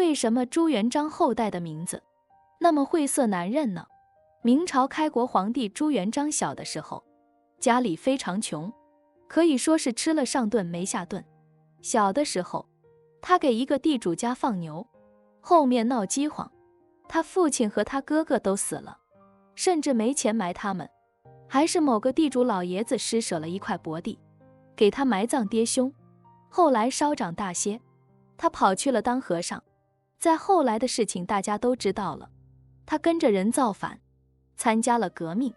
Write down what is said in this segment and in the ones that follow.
为什么朱元璋后代的名字那么晦涩难认呢？明朝开国皇帝朱元璋小的时候，家里非常穷，可以说是吃了上顿没下顿。小的时候，他给一个地主家放牛，后面闹饥荒，他父亲和他哥哥都死了，甚至没钱埋他们，还是某个地主老爷子施舍了一块薄地，给他埋葬爹兄。后来稍长大些，他跑去了当和尚。在后来的事情大家都知道了，他跟着人造反，参加了革命，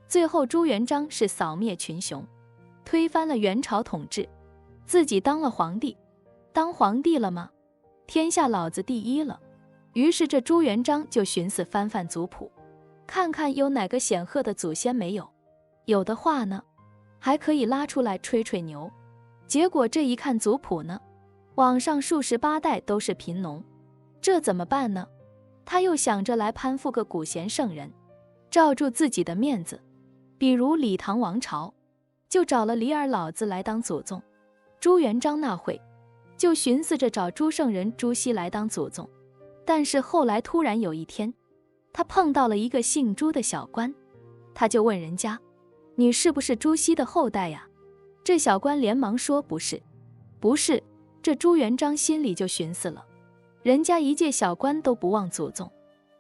最后朱元璋是扫灭群雄，推翻了元朝统治，自己当了皇帝。当皇帝了吗？天下老子第一了。于是这朱元璋就寻思翻翻族谱，看看有哪个显赫的祖先没有，有的话呢，还可以拉出来吹吹牛。结果这一看族谱呢，往上数十八代都是贫农，这怎么办呢？他又想着来攀附个古贤圣人，罩住自己的面子，比如李唐王朝，就找了李耳老子来当祖宗。朱元璋那会就寻思着找朱圣人朱熹来当祖宗，但是后来突然有一天，他碰到了一个姓朱的小官，他就问人家：“你是不是朱熹的后代呀？”这小官连忙说：“不是，不是。”这朱元璋心里就寻思了，人家一介小官都不忘祖宗，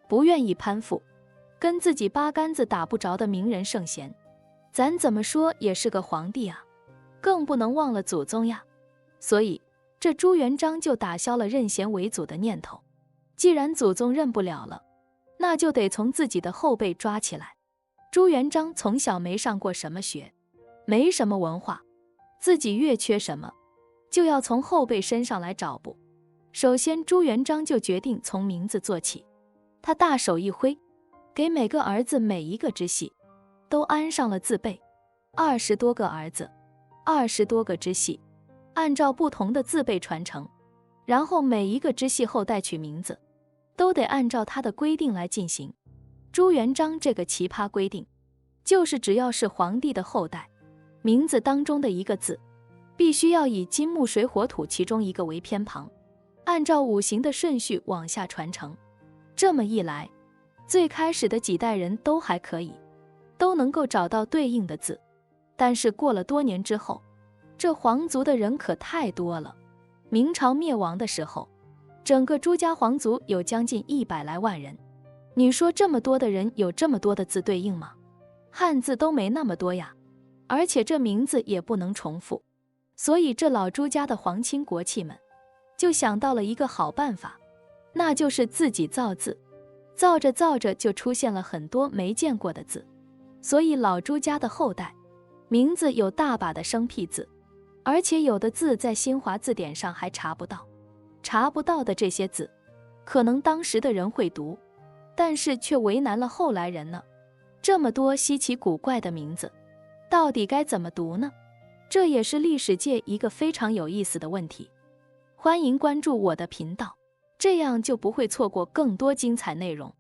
不愿意攀附跟自己八竿子打不着的名人圣贤，咱怎么说也是个皇帝啊，更不能忘了祖宗呀。所以这朱元璋就打消了认贤为祖的念头，既然祖宗认不了了，那就得从自己的后辈抓起来。朱元璋从小没上过什么学，没什么文化，自己越缺什么，就要从后辈身上来找补。首先朱元璋就决定从名字做起，他大手一挥，给每个儿子每一个支系都安上了字辈，20多个儿子，20多个支系，按照不同的字辈传承，然后每一个支系后代取名字都得按照他的规定来进行。朱元璋这个奇葩规定，就是只要是皇帝的后代，名字当中的一个字必须要以金木水火土其中一个为偏旁，按照五行的顺序往下传承。这么一来，最开始的几代人都还可以，都能够找到对应的字，但是过了多年之后，这皇族的人可太多了。明朝灭亡的时候，整个朱家皇族有将近100来万人，你说这么多的人有这么多的字对应吗？汉字都没那么多呀，而且这名字也不能重复。所以这老朱家的皇亲国戚们就想到了一个好办法，那就是自己造字。造着造着就出现了很多没见过的字，所以老朱家的后代名字有大把的生僻字，而且有的字在新华字典上还查不到。查不到的这些字，可能当时的人会读，但是却为难了后来人呢。这么多稀奇古怪的名字，到底该怎么读呢？这也是历史界一个非常有意思的问题。欢迎关注我的频道，这样就不会错过更多精彩内容。